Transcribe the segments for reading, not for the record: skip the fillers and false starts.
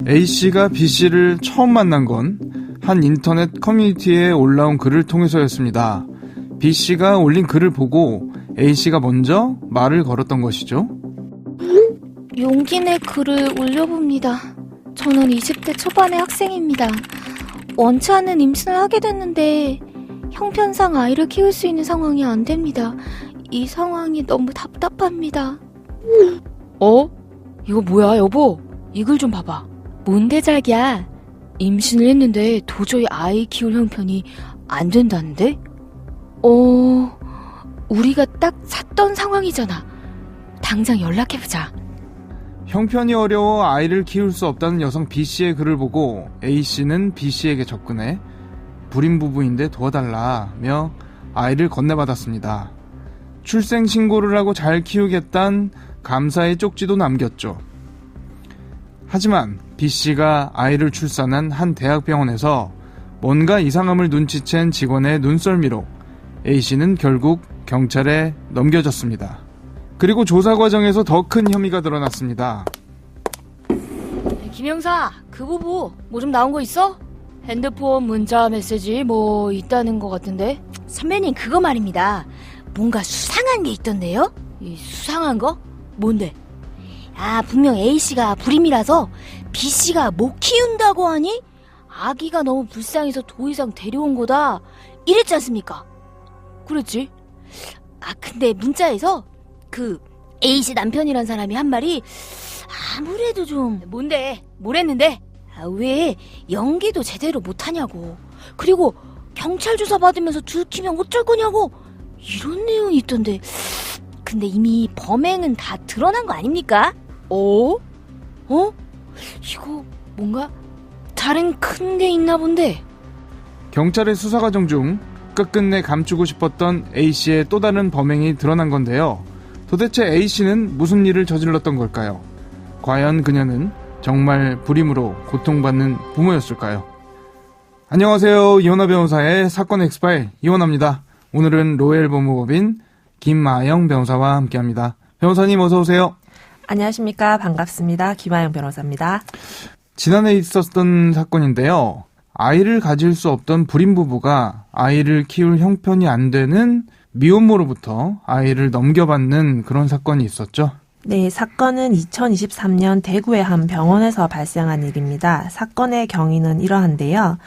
A씨가 B씨를 처음 만난 건 한 인터넷 커뮤니티에 올라온 글을 통해서였습니다. B씨가 올린 글을 보고 A씨가 먼저 말을 걸었던 것이죠. 용기 내 글을 올려봅니다. 저는 20대 초반의 학생입니다. 원치 않는 임신을 하게 됐는데 형편상 아이를 키울 수 있는 상황이 안 됩니다. 이 상황이 너무 답답합니다. 이거 뭐야, 여보? 이 글 좀 봐봐. 뭔데, 자기야? 임신을 했는데 도저히 아이 키울 형편이 안 된다는데? 우리가 딱 샀던 상황이잖아. 당장 연락해보자. 형편이 어려워 아이를 키울 수 없다는 여성 B씨의 글을 보고 A씨는 B씨에게 접근해 불임 부부인데 도와달라며 아이를 건네받았습니다. 출생 신고를 하고 잘 키우겠다는 감사의 쪽지도 남겼죠. 하지만 B씨가 아이를 출산한 한 대학병원에서 뭔가 이상함을 눈치챈 직원의 눈썰미로 A씨는 결국 경찰에 넘겨졌습니다. 그리고 조사 과정에서 더 큰 혐의가 드러났습니다. 김영사, 그 부부 뭐 좀 나온 거 있어? 핸드폰 문자 메시지 뭐 있다는 거 같은데? 선배님, 그거 말입니다. 뭔가 수상한 게 있던데요? 이 수상한 거? 뭔데? 분명 A씨가 불임이라서 B씨가 못 키운다고 하니 아기가 너무 불쌍해서 더 이상 데려온 거다 이랬지 않습니까? 그랬지. 근데 문자에서 그 A씨 남편이란 사람이 한 말이 아무래도 좀 뭔데? 뭘 했는데? 왜 연기도 제대로 못하냐고, 그리고 경찰 조사 받으면서 들키면 어쩔 거냐고, 이런 내용이 있던데. 근데 이미 범행은 다 드러난 거 아닙니까? 이거 뭔가 다른 큰 게 있나 본데. 경찰의 수사 과정 중 끝끝내 감추고 싶었던 A씨의 또 다른 범행이 드러난 건데요. 도대체 A씨는 무슨 일을 저질렀던 걸까요? 과연 그녀는 정말 불임으로 고통받는 부모였을까요? 안녕하세요. 이원하 변호사의 사건 엑스파일 이원하입니다. 오늘은 로엘 법무법인 김아영 변호사와 함께합니다. 변호사님 어서 오세요. 안녕하십니까. 반갑습니다. 김아영 변호사입니다. 지난해 있었던 사건인데요. 아이를 가질 수 없던 불임 부부가 아이를 키울 형편이 안 되는 미혼모로부터 아이를 넘겨받는 그런 사건이 있었죠. 네, 사건은 2023년 대구의 한 병원에서 발생한 일입니다. 사건의 경위는 이러한데요.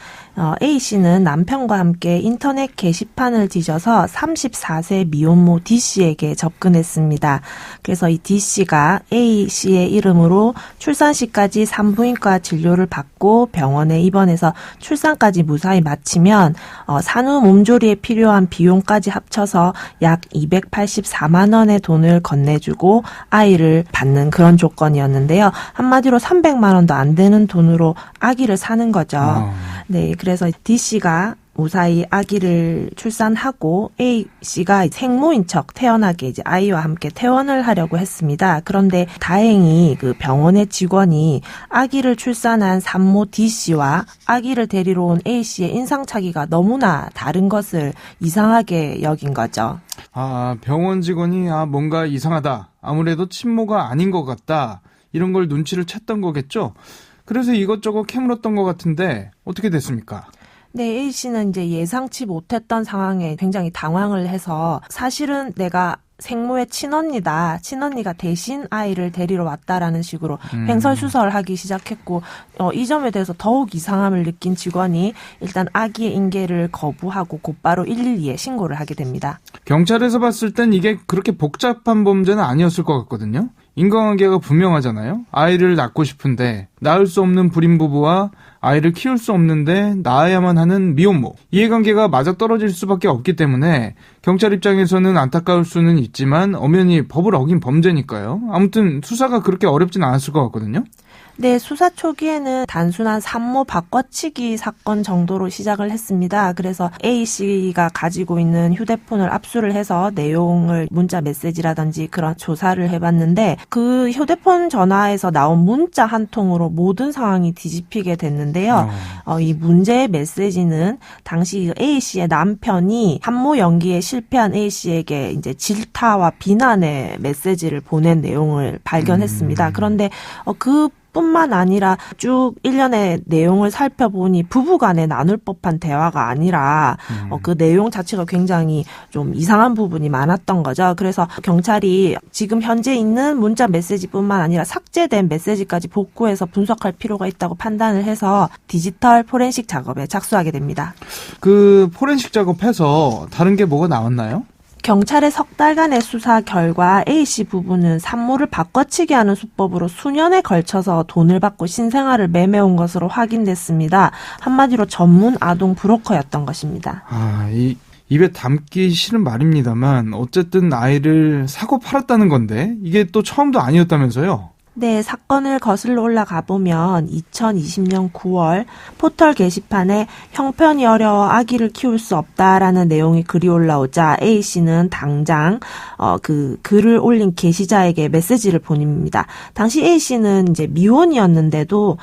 A씨는 남편과 함께 인터넷 게시판을 뒤져서 34세 미혼모 D씨에게 접근했습니다. 그래서 이 D씨가 A씨의 이름으로 출산시까지 산부인과 진료를 받고 병원에 입원해서 출산까지 무사히 마치면 산후 몸조리에 필요한 비용까지 합쳐서 약 284만 원의 돈을 건네주고 아이를 받는 그런 조건이었는데요. 한마디로 300만 원도 안 되는 돈으로 아기를 사는 거죠. 네, 그래서 D씨가 무사히 아기를 출산하고 A씨가 생모인 척 태연하게 이제 아이와 함께 퇴원을 하려고 했습니다. 그런데 다행히 그 병원의 직원이 아기를 출산한 산모 D씨와 아기를 데리러 온 A씨의 인상착의가 너무나 다른 것을 이상하게 여긴 거죠. 병원 직원이 뭔가 이상하다. 아무래도 친모가 아닌 것 같다. 이런 걸 눈치를 챘던 거겠죠? 그래서 이것저것 캐물었던 것 같은데 어떻게 됐습니까? 네, A씨는 이제 예상치 못했던 상황에 굉장히 당황을 해서 사실은 내가 생모의 친언니다. 친언니가 대신 아이를 데리러 왔다라는 식으로 횡설수설하기 시작했고 이 점에 대해서 더욱 이상함을 느낀 직원이 일단 아기의 인계를 거부하고 곧바로 112에 신고를 하게 됩니다. 경찰에서 봤을 땐 이게 그렇게 복잡한 범죄는 아니었을 것 같거든요. 인과관계가 분명하잖아요. 아이를 낳고 싶은데 낳을 수 없는 불임 부부와 아이를 키울 수 없는데 낳아야만 하는 미혼모. 이해관계가 맞아떨어질 수밖에 없기 때문에 경찰 입장에서는 안타까울 수는 있지만 엄연히 법을 어긴 범죄니까요. 아무튼 수사가 그렇게 어렵진 않았을 것 같거든요. 네, 수사 초기에는 단순한 산모 바꿔치기 사건 정도로 시작을 했습니다. 그래서 A씨가 가지고 있는 휴대폰을 압수를 해서 내용을 문자 메시지라든지 그런 조사를 해봤는데 그 휴대폰 전화에서 나온 문자 한 통으로 모든 상황이 뒤집히게 됐는데요. 이 문제의 메시지는 당시 A씨의 남편이 산모 연기에 실패한 A씨에게 이제 질타와 비난의 메시지를 보낸 내용을 발견했습니다. 그런데 그 뿐만 아니라 쭉 일련의 내용을 살펴보니 부부간에 나눌 법한 대화가 아니라 그 내용 자체가 굉장히 좀 이상한 부분이 많았던 거죠. 그래서 경찰이 지금 현재 있는 문자 메시지뿐만 아니라 삭제된 메시지까지 복구해서 분석할 필요가 있다고 판단을 해서 디지털 포렌식 작업에 착수하게 됩니다. 그 포렌식 작업해서 다른 게 뭐가 나왔나요? 경찰의 석 달간의 수사 결과 A씨 부부는 산모를 바꿔치기 하는 수법으로 수년에 걸쳐서 돈을 받고 신생아를 매매온 것으로 확인됐습니다. 한마디로 전문 아동 브로커였던 것입니다. 입에 담기 싫은 말입니다만 어쨌든 아이를 사고 팔았다는 건데 이게 또 처음도 아니었다면서요? 네, 사건을 거슬러 올라가 보면 2020년 9월 포털 게시판에 형편이 어려워 아기를 키울 수 없다라는 내용이 글이 올라오자 A씨는 당장 그 글을 올린 게시자에게 메시지를 보냅니다. 당시 A씨는 이제 미혼이었는데도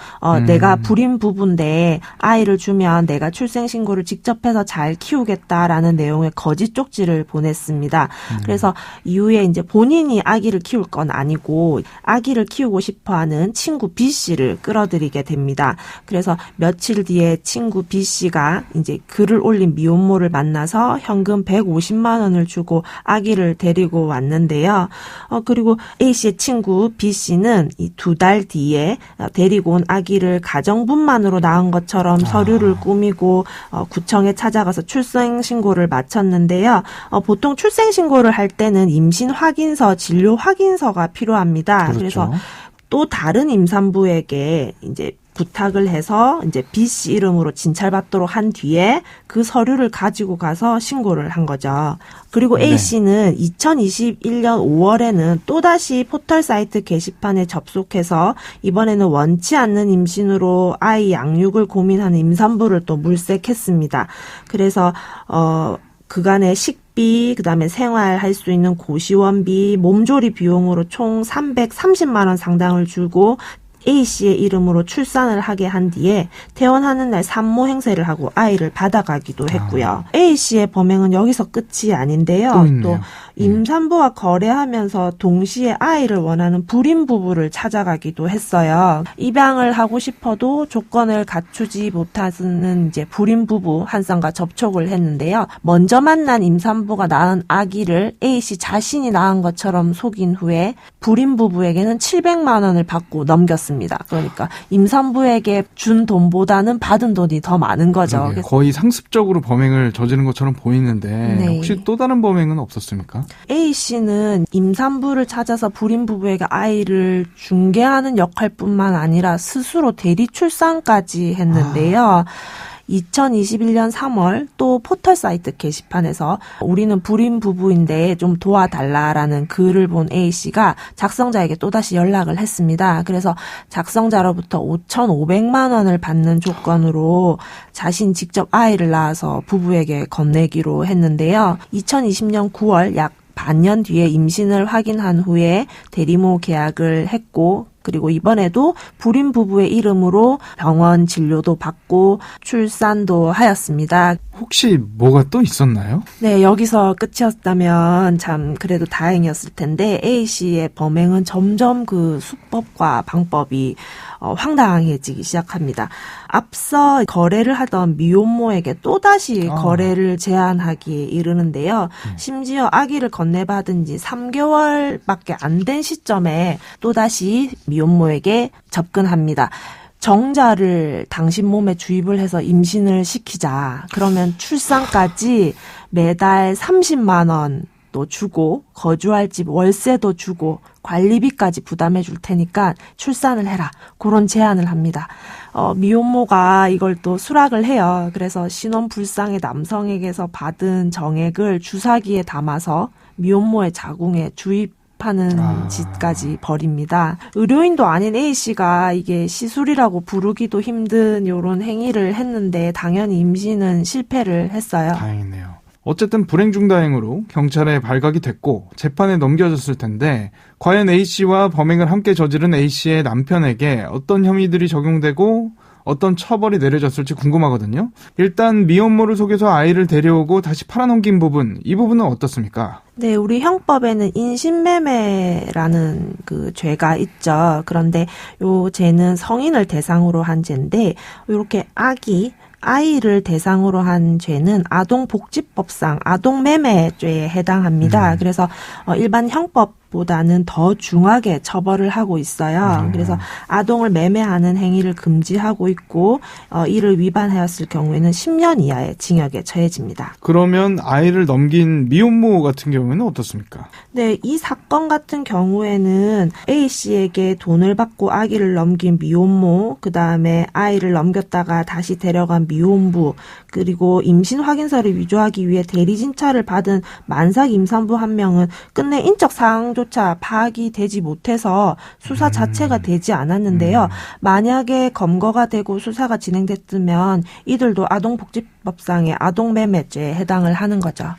내가 불임 부부인데 아이를 주면 내가 출생신고를 직접 해서 잘 키우겠다라는 내용의 거짓 쪽지를 보냈습니다. 그래서 이후에 이제 본인이 아기를 키울 건 아니고 아기를 키우고 싶어하는 친구 B씨를 끌어들이게 됩니다. 그래서 며칠 뒤에 친구 B씨가 이제 글을 올린 미혼모를 만나서 현금 150만 원을 주고 아기를 데리고 왔는데요. 그리고 A씨의 친구 B씨는 이 2달 뒤에 데리고 온 아기를 가정분만으로 낳은 것처럼 서류를 꾸미고 구청에 찾아가서 출생신고를 마쳤는데요. 보통 출생신고를 할 때는 임신 확인서, 진료 확인서가 필요합니다. 그렇죠. 그래서 또 다른 임산부에게 이제 부탁을 해서 이제 B씨 이름으로 진찰받도록 한 뒤에 그 서류를 가지고 가서 신고를 한 거죠. 그리고 A씨는 2021년 5월에는 또다시 포털 사이트 게시판에 접속해서 이번에는 원치 않는 임신으로 아이 양육을 고민하는 임산부를 또 물색했습니다. 그래서 그간의 식비, 그다음에 생활할 수 있는 고시원비, 몸조리 비용으로 총 330만 원 상당을 주고 A씨의 이름으로 출산을 하게 한 뒤에 퇴원하는 날 산모 행세를 하고 아이를 받아가기도 했고요. A씨의 범행은 여기서 끝이 아닌데요. 또 임산부와 거래하면서 동시에 아이를 원하는 불임 부부를 찾아가기도 했어요. 입양을 하고 싶어도 조건을 갖추지 못하는 이제 불임 부부 한 쌍과 접촉을 했는데요. 먼저 만난 임산부가 낳은 아기를 A씨 자신이 낳은 것처럼 속인 후에 불임 부부에게는 700만 원을 받고 넘겼습니다. 그러니까 임산부에게 준 돈보다는 받은 돈이 더 많은 거죠. 거의 상습적으로 범행을 저지른 것처럼 보이는데 네. 혹시 또 다른 범행은 없었습니까? A씨는 임산부를 찾아서 불임 부부에게 아이를 중개하는 역할뿐만 아니라 스스로 대리 출산까지 했는데요. 2021년 3월 또 포털 사이트 게시판에서 우리는 불임 부부인데 좀 도와달라라는 글을 본 A씨가 작성자에게 또다시 연락을 했습니다. 그래서 작성자로부터 5,500만 원을 받는 조건으로 자신 직접 아이를 낳아서 부부에게 건네기로 했는데요. 2020년 9월 약 반년 뒤에 임신을 확인한 후에 대리모 계약을 했고 그리고 이번에도 불임 부부의 이름으로 병원 진료도 받고 출산도 하였습니다. 혹시 뭐가 또 있었나요? 네, 여기서 끝이었다면 참 그래도 다행이었을 텐데 A씨의 범행은 점점 그 수법과 방법이 황당해지기 시작합니다. 앞서 거래를 하던 미혼모에게 또다시 거래를 제안하기에 이르는데요. 심지어 아기를 건네받은 지 3개월밖에 안 된 시점에 또다시 미혼모에게 접근합니다. 정자를 당신 몸에 주입을 해서 임신을 시키자. 그러면 출산까지 매달 30만 원도 주고 거주할 집 월세도 주고 관리비까지 부담해 줄 테니까 출산을 해라. 그런 제안을 합니다. 미혼모가 이걸 또 수락을 해요. 그래서 신원 불상의 남성에게서 받은 정액을 주사기에 담아서 미혼모의 자궁에 주입하는 짓까지 벌입니다. 의료인도 아닌 A씨가 이게 시술이라고 부르기도 힘든 이런 행위를 했는데 당연히 임신은 실패를 했어요. 다행이네요. 어쨌든 불행 중 다행으로 경찰에 발각이 됐고 재판에 넘겨졌을 텐데 과연 A씨와 범행을 함께 저지른 A씨의 남편에게 어떤 혐의들이 적용되고 어떤 처벌이 내려졌을지 궁금하거든요. 일단 미혼모를 속여서 아이를 데려오고 다시 팔아넘긴 부분, 이 부분은 어떻습니까? 네, 우리 형법에는 인신매매라는 그 죄가 있죠. 그런데 요 죄는 성인을 대상으로 한 죄인데, 요렇게 아이를 대상으로 한 죄는 아동복지법상 아동매매죄에 해당합니다. 그래서 일반 형법보다는 더 중하게 처벌을 하고 있어요. 그래서 아동을 매매하는 행위를 금지하고 있고 이를 위반하였을 경우에는 10년 이하의 징역에 처해집니다. 그러면 아이를 넘긴 미혼모 같은 경우에는 어떻습니까? 네, 이 사건 같은 경우에는 A씨에게 돈을 받고 아기를 넘긴 미혼모, 그 다음에 아이를 넘겼다가 다시 데려간 미혼부, 그리고 임신 확인서를 위조하기 위해 대리진찰을 받은 만삭 임산부 한 명은 끝내 인적 사항조차 파악이 되지 못해서 수사 자체가 되지 않았는데요. 만약에 검거가 되고 수사가 진행됐으면 이들도 아동복지법상의 아동매매죄에 해당을 하는 거죠.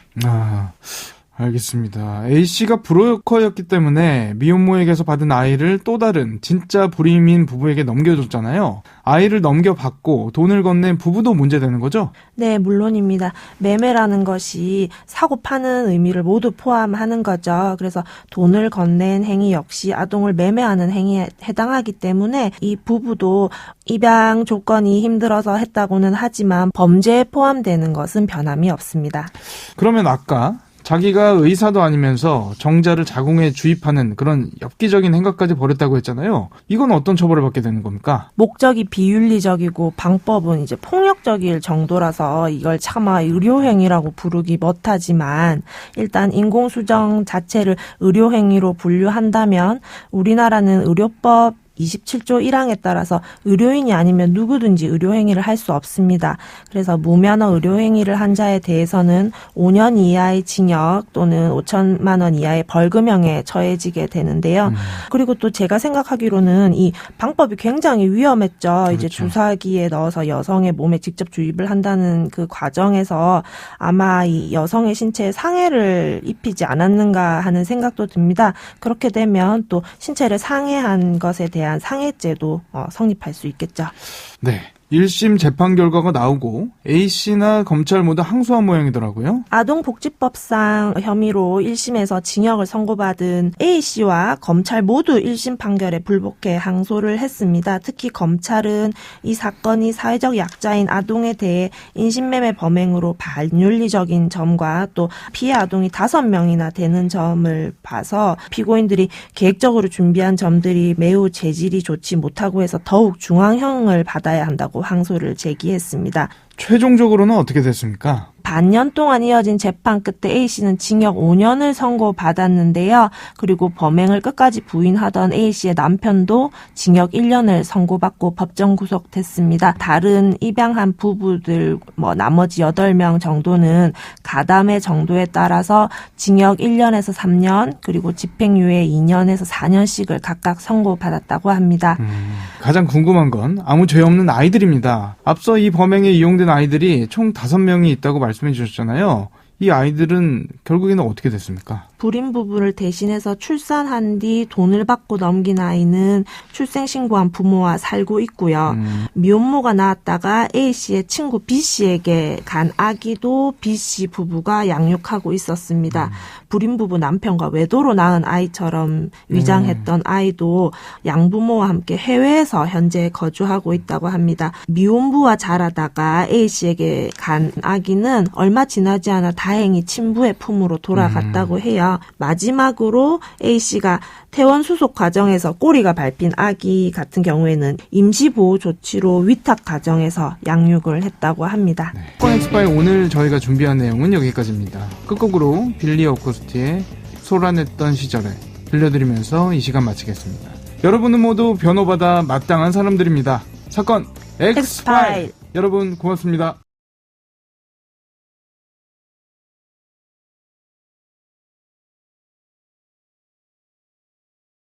알겠습니다. A씨가 브로커였기 때문에 미혼모에게서 받은 아이를 또 다른 진짜 불임인 부부에게 넘겨줬잖아요. 아이를 넘겨받고 돈을 건넨 부부도 문제되는 거죠? 네, 물론입니다. 매매라는 것이 사고 파는 의미를 모두 포함하는 거죠. 그래서 돈을 건넨 행위 역시 아동을 매매하는 행위에 해당하기 때문에 이 부부도 입양 조건이 힘들어서 했다고는 하지만 범죄에 포함되는 것은 변함이 없습니다. 그러면 아까 자기가 의사도 아니면서 정자를 자궁에 주입하는 그런 엽기적인 행각까지 벌였다고 했잖아요. 이건 어떤 처벌을 받게 되는 겁니까? 목적이 비윤리적이고 방법은 이제 폭력적일 정도라서 이걸 차마 의료행위라고 부르기 못하지만 일단 인공수정 자체를 의료행위로 분류한다면 우리나라는 의료법 27조 1항에 따라서 의료인이 아니면 누구든지 의료행위를 할 수 없습니다. 그래서 무면허 의료행위를 한 자에 대해서는 5년 이하의 징역 또는 5천만 원 이하의 벌금형에 처해지게 되는데요. 그리고 또 제가 생각하기로는 이 방법이 굉장히 위험했죠. 그렇죠. 이제 주사기에 넣어서 여성의 몸에 직접 주입을 한다는 그 과정에서 아마 이 여성의 신체에 상해를 입히지 않았는가 하는 생각도 듭니다. 그렇게 되면 또 신체를 상해한 것에 대한 상해죄도 성립할 수 있겠죠. 네. 1심 재판 결과가 나오고 A씨나 검찰 모두 항소한 모양이더라고요. 아동복지법상 혐의로 1심에서 징역을 선고받은 A씨와 검찰 모두 1심 판결에 불복해 항소를 했습니다. 특히 검찰은 이 사건이 사회적 약자인 아동에 대해 인신매매 범행으로 반윤리적인 점과 또 피해 아동이 5명이나 되는 점을 봐서 피고인들이 계획적으로 준비한 점들이 매우 재질이 좋지 못하고 해서 더욱 중형을 받아야 한다고 항소를 제기했습니다. 최종적으로는 어떻게 됐습니까? 반년 동안 이어진 재판 끝에 A씨는 징역 5년을 선고받았는데요. 그리고 범행을 끝까지 부인하던 A씨의 남편도 징역 1년을 선고받고 법정 구속됐습니다. 다른 입양한 부부들 나머지 8명 정도는 가담의 정도에 따라서 징역 1년에서 3년 그리고 집행유예 2년에서 4년씩을 각각 선고받았다고 합니다. 가장 궁금한 건 아무 죄 없는 아이들입니다. 앞서 이 범행에 이용된 아이들이 총 5명이 있다고 말씀해 주셨잖아요. 이 아이들은 결국에는 어떻게 됐습니까? 불임 부부를 대신해서 출산한 뒤 돈을 받고 넘긴 아이는 출생신고한 부모와 살고 있고요. 미혼모가 낳았다가 A씨의 친구 B씨에게 간 아기도 B씨 부부가 양육하고 있었습니다. 불임 부부 남편과 외도로 낳은 아이처럼 위장했던 아이도 양부모와 함께 해외에서 현재 거주하고 있다고 합니다. 미혼부와 자라다가 A씨에게 간 아기는 얼마 지나지 않아 다행히 친부의 품으로 돌아갔다고 해요. 마지막으로 A씨가 퇴원 수속 과정에서 꼬리가 밟힌 아기 같은 경우에는 임시보호 조치로 위탁 가정에서 양육을 했다고 합니다. 사건 엑스파일 오늘 저희가 준비한 내용은 여기까지입니다. 끝곡으로 빌리 어코스티의 소란했던 시절에 들려드리면서 이 시간 마치겠습니다. 여러분은 모두 변호받아 마땅한 사람들입니다. 사건 엑스파일. 여러분 고맙습니다.